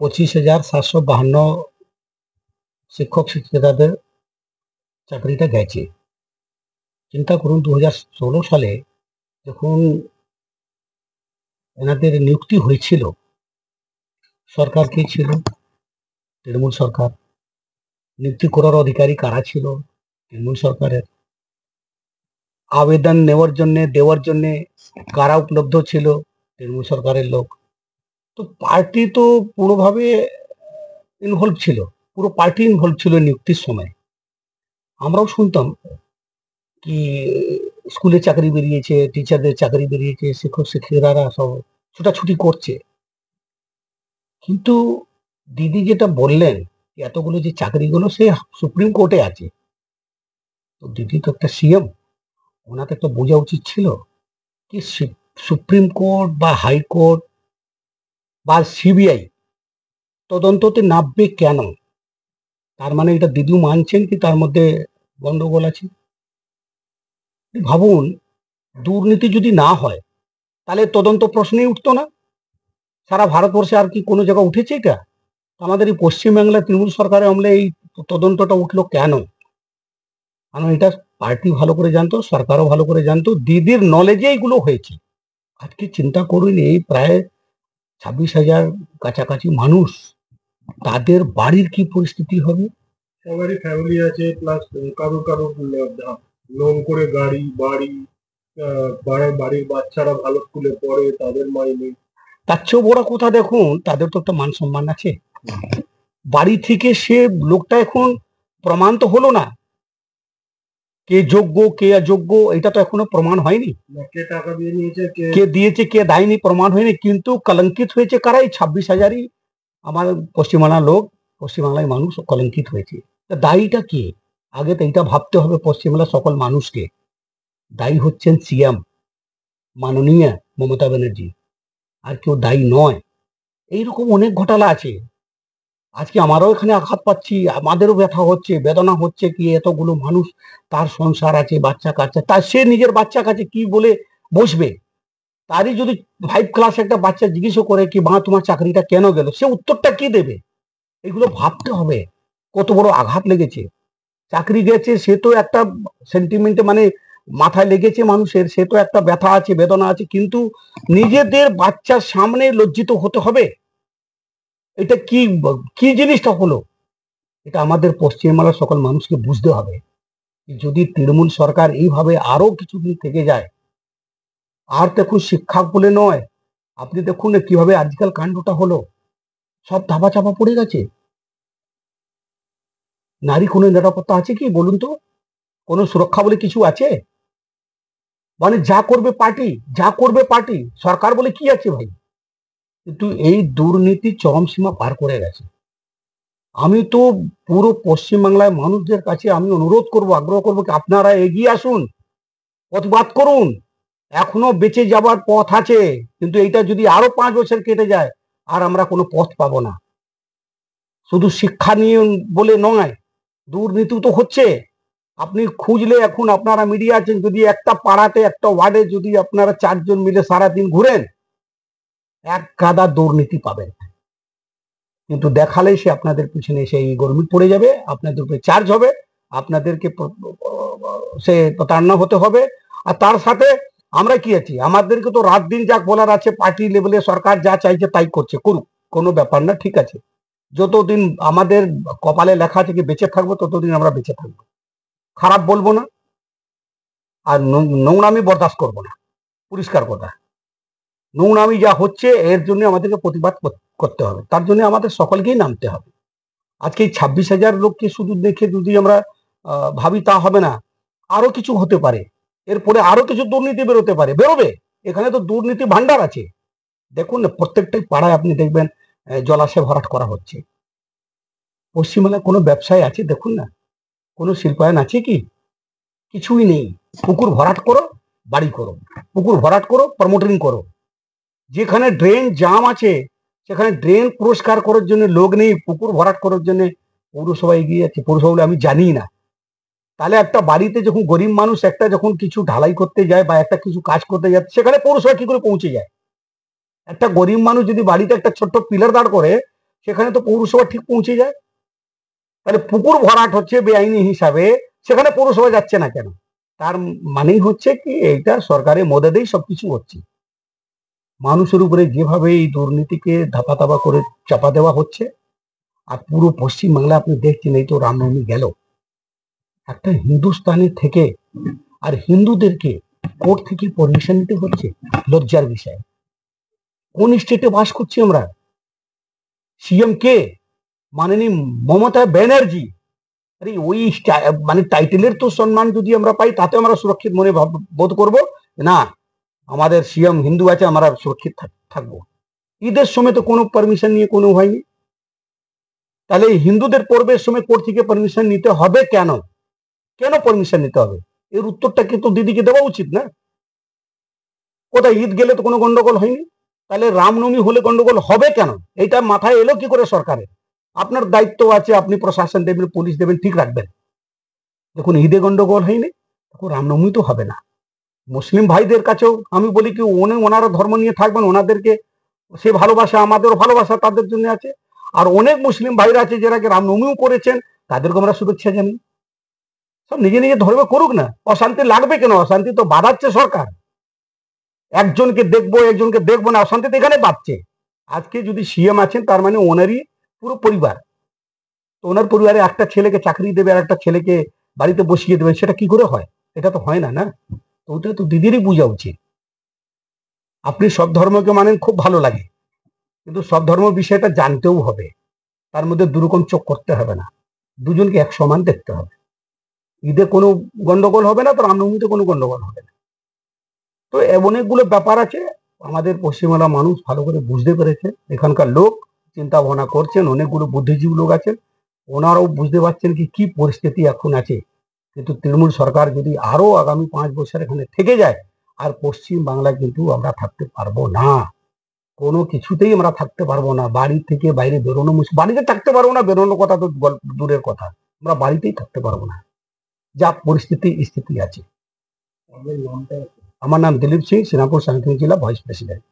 25,752 শিক্ষক শিক্ষিকাদের চাকরিটা গেছে। চিন্তা করুন 2016 সালে যখন এনাদের নিযুক্তি হয়েছিল, সরকার কে ছিল? তৃণমূল সরকার। নিযুক্তি করার অধিকারী কারা ছিল? তৃণমূল সরকারের। আবেদন দেওয়ার জন্য কারা উপলব্ধ ছিল? তৃণমূল সরকারের লোক। তো পার্টি তো পুরোভাবে ইনভলভ ছিল, পুরো পার্টি ইনভলভ ছিল নিযুক্তির সময়। আমরাও শুনতাম কি স্কুলে চাকরি বেরিয়েছে, টিচারদের চাকরি বেরিয়েছে, শিক্ষক শিক্ষিকারা সব ছুটাছুটি করছে। কিন্তু দিদি যেটা বললেন, এতগুলো যে চাকরিগুলো সে সুপ্রিম কোর্টে আছে, তো দিদি তো একটা সিএম, ওনাকে তো বোঝা উচিত ছিল কি সুপ্রিম কোর্ট বা হাইকোর্ট বা সিবিআই তদন্ততে নামবে কেন? তার মানে এটা দিদিও মানছেন কি তার মধ্যে গন্ডগোল আছে? ভাবুন, দুর্নীতি যদি না হয় তাহলে তদন্ত প্রশ্নেই উঠতো না। সারা ভারতবর্ষে আর কি কোনো জায়গায় উঠেছে এটা? আমাদের এই পশ্চিমবাংলার তৃণমূল সরকারের আমলে এই তদন্তটা উঠলো কেন? কারণ এটা পার্টি ভালো করে জানতো, সরকারও ভালো করে জানতো, দিদির নলেজে এগুলো হয়েছে। আজকে চিন্তা করুন, এই প্রায় 26,000 কাছাকাছি মানুষ, তাদের বাড়ির কি পরিস্থিতি হবে? সবারই ফ্যামিলি আছে, প্লাস কারোর লোন করে গাড়ি বাড়ি, বাড়ির বাচ্চারা ভালো স্কুলে পড়ে, তাদের মাইনে। তার চেয়েও বড় কথা দেখুন, তাদের তো একটা মান সম্মান আছে। বাড়ি থেকে সে লোকটা এখন প্রমাণ তো হলো না, কে যোগ্য কে অযোগ্য, এটা তো এখনো প্রমাণ হয়নি। কে টাকা দিয়ে নিয়েছে, কে দিয়েছে কে দেয়নি প্রমাণ হয়নি, কিন্তু কলঙ্কিত হয়েছে কারা? এই 26,000ই আমার পশ্চিমবাংলার লোক, পশ্চিমবাংলায় মানুষ কলঙ্কিত হয়েছে। দায়ীটা কি? আগে তো এটা ভাবতে হবে পশ্চিমবাংলার সকল মানুষকে। দায়ী হচ্ছেন সিএম মাননীয় মমতা ব্যানার্জি, আর কেউ দায়ী নয়। এইরকম অনেক ঘটনা আছে। আজকে আমারও এখানে আঘাত পাচ্ছি, আমাদেরও ব্যথা হচ্ছে, বেদনা হচ্ছে কি এতগুলো মানুষ, তার সংসার আছে, বাচ্চা কাচ্চা, তার সে নিজের বাচ্চা কাছে কি বলে বসবে? তারই যদি 5 ক্লাস একটা বাচ্চা জিজ্ঞেস করে কি মা তোমার চাকরিটা কেন গেল, সে উত্তরটা কি দেবে? এগুলো ভাবতে হবে। কত বড় আঘাত লেগেছে, চাকরি গেছে, সে তো একটা সেন্টিমেন্টে মানে মাথায় লেগেছে মানুষের, সে তো একটা ব্যথা আছে, বেদনা আছে, কিন্তু নিজেদের বাচ্চার সামনে লজ্জিত হতে হবে? এটা কি কি জিনিসটা হলো? এটা আমাদের পশ্চিমবাংলার সকল মানুষকে বুঝতে হবে। যদি তৃণমূল সরকার এইভাবে আরো কিছুদিন থেকে যায়, আর দেখুন শিক্ষা বলে নয়, আপনি দেখুন না কিভাবে আজকাল কাণ্ডটা হলো, সব ধাপা চাপা পড়ে গেছে। নারী কোনো নিরাপত্তা আছে কি বলুন তো? কোনো সুরক্ষা বলে কিছু আছে? মানে যা করবে পার্টি, যা করবে পার্টি, সরকার বলে কি আছে ভাই? কিন্তু এই দুর্নীতি চরম সীমা পার করে গেছে। আমি তো পুরো পশ্চিমবাংলায় মানুষদের কাছে আমি অনুরোধ করব, আগ্রহ করবো কি আপনারা এগিয়ে আসুন, প্রতিবাদ করুন। এখনো বেঁচে যাবার পথ আছে, কিন্তু এইটা যদি আরো 5 বছর কেটে যায়, আর আমরা কোনো পথ পাবো না। শুধু শিক্ষা নিয়ে বলে নয়, দুর্নীতি তো হচ্ছে। আপনি খুঁজলে এখন আপনারা মিডিয়া আছেন, যদি একটা পাড়াতে একটা ওয়ার্ডে যদি আপনারা 4 জন মিলে সারাদিন ঘুরেন, এক গাদা দুর্নীতি পাবেন। কিন্তু দেখালেই সে আপনাদের পিছনে সেই গরমিট পড়ে যাবে, আপনাদের উপরে চার্জ হবে, আপনাদেরকে সে প্রতারণা হতে হবে। আর তার সাথে আমরা কি আছি, আমাদেরকে তো রাত দিন যা বলার আছে, পার্টি লেভেলে সরকার যা চাইছে তাই করছে, করুক, কোনো ব্যাপার না, ঠিক আছে। যতদিন আমাদের কপালে লেখা আছে কি বেঁচে থাকবো, ততদিন আমরা বেঁচে থাকবো, খারাপ বলবো না, আর নোংরামি বরদাস্ত করবো না। পরিষ্কার কথা, নোংরামি যা হচ্ছে এর জন্য আমাদেরকে প্রতিবাদ করতে হবে, তার জন্য আমাদের সকলকেই নামতে হবে। আজকে এই 26,000 লোককে শুধু দেখে যদি আমরা ভাবি তা হবে না, আরো কিছু হতে পারে, এরপরে আরো কিছু দুর্নীতি বেরোতে পারে, বেরোবে। এখানে তো দুর্নীতি ভান্ডার আছে। দেখুন না, প্রত্যেকটাই পাড়ায় আপনি দেখবেন জলাশয় ভরাট করা হচ্ছে। পশ্চিমবাংলায় কোনো ব্যবসায় আছে দেখুন না, কোনো শিল্পায়ন আছে কি? কিছুই নেই। পুকুর ভরাট করো, বাড়ি করো, পুকুর ভরাট করো, প্রমোটিং করো। যেখানে ড্রেন জাম আছে সেখানে ড্রেন পরিষ্কার করার জন্য লোক নেই, পুকুর ভরাট করার জন্য পৌরসভা এগিয়ে যাচ্ছে। পৌরসভা আমি জানি না। তাহলে একটা বাড়িতে যখন গরিব মানুষ একটা যখন কিছু ঢালাই করতে যায় বা একটা কিছু কাজ করতে যায়, সেখানে পৌরসভা কি করে পৌঁছে যায়? একটা গরিব মানুষ যদি বাড়িতে একটা ছোট্ট পিলার দাঁড় করে, সেখানে তো পৌরসভা ঠিক পৌঁছে যায়। তাহলে পুকুর ভরাট হচ্ছে বেআইনি হিসাবে, সেখানে পৌরসভা যাচ্ছে না কেন? তার মানেই হচ্ছে কি এইটা সরকারের মদদেই সবকিছু হচ্ছে। মানুষের উপরে যেভাবে এই দুর্নীতিকে ধাপা ধাপা করে চাপা দেওয়া হচ্ছে, আর পুরো পশ্চিমবাংলা আপনি দেখছেন, এই তো রামনবমী গেল, একটা হিন্দুস্তানের থেকে আর হিন্দুদেরকে কোর্ট থেকে পারমিশন নিতে হচ্ছে, লজ্জার বিষয়। কোন স্টেটে বাস করছি আমরা? সিএম কে? মাননীয় মমতা ব্যানার্জি। আরে ওই মানে টাইটেলের তো সম্মান যদি আমরা পাই, তাতে আমরা সুরক্ষিত মনে বোধ করব, না আমাদের সিএম হিন্দু আছে, আমরা সুরক্ষিত থাকবো। ঈদের সময় তো কোনো পারমিশন নিয়ে কোনো হয়নি। তাহলে এই হিন্দুদের পর্বের সময় কোর্ট থেকে পারমিশন নিতে হবে কেন? কেন পারমিশন নিতে হবে? এর উত্তরটা কিন্তু দিদিকে দেওয়া উচিত না? কোথায় ঈদ গেলে তো কোনো গন্ডগোল হয়নি, তাহলে রামনবমী হলে গন্ডগোল হবে কেন? এটা মাথায় এলো কি করে সরকারের? আপনার দায়িত্ব আছে, আপনি প্রশাসন দেবেন, পুলিশ দেবেন, ঠিক রাখবেন। যখন ঈদে গন্ডগোল হয়নি, তখন রামনবমী তো হবে না। মুসলিম ভাইদের কাছেও আমি বলি কি, ওনারা ধর্ম নিয়ে থাকবেন, ওনাদেরকে সে ভালোবাসা, আমাদেরও ভালোবাসা তাদের জন্য আছে। আর অনেক মুসলিম ভাইরা আছে যারা রামনবমীও করেছেন, তাদেরকে আমরা শুভেচ্ছা জানি। সব নিজে নিজে ধর্মে করুক না, অশান্তি লাগবে কেন? অশান্তি তো বাড়াচ্ছে সরকার। একজনকে দেখবো একজনকে দেখবো না, অশান্তি তো এখানে বাড়ছে। আজকে যদি সিএম আছেন, তার মানে ওনারই পুরো পরিবার। তো ওনার পরিবারে একটা ছেলেকে চাকরি দেবে আর একটা ছেলেকে বাড়িতে বসিয়ে দেবে, সেটা কি করে হয়? এটা তো হয় না, না? তো ওটা তো দিদিরই বোঝা উচিত। আপনি সব ধর্মকে মানেন, খুব ভালো লাগে, কিন্তু সব ধর্ম বিষয়টা জানতেও হবে। তার মধ্যে দুরকম চোখ করতে হবে না, দুজনকে এক সমান দেখতে হবে। ঈদে কোনো গন্ডগোল হবে না, তো রামনবমীতে কোনো গন্ডগোল হবে না। তো অনেকগুলো ব্যাপার আছে, আমাদের পশ্চিমবাংলার মানুষ ভালো করে বুঝতে পেরেছে, এখানকার লোক চিন্তা ভাবনা করছেন, অনেকগুলো বুদ্ধিজীবী লোক আছেন, ওনারাও বুঝতে পারছেন কি কি পরিস্থিতি এখন আছে। কিন্তু তৃণমূল সরকার যদি আরো আগামী 5 বছর এখানে থেকে যায়, আর পশ্চিম বাংলায় কিন্তু আমরা থাকতে পারবো না, কোনো কিছুতেই আমরা থাকতে পারবো না। বাড়ি থেকে বাইরে বেরোনো মুশকিল, বাড়িতে থাকতে পারবো না, বেরোনোর কথা তো দূরের কথা, আমরা বাড়িতেই থাকতে পারবো না, যা স্থিতি আছে। আপনার নামটা? আমার নাম দিলীপ সিং, শ্রীরামপুর সাংগঠনিক জেলা ভাইস প্রেসিডেন্ট।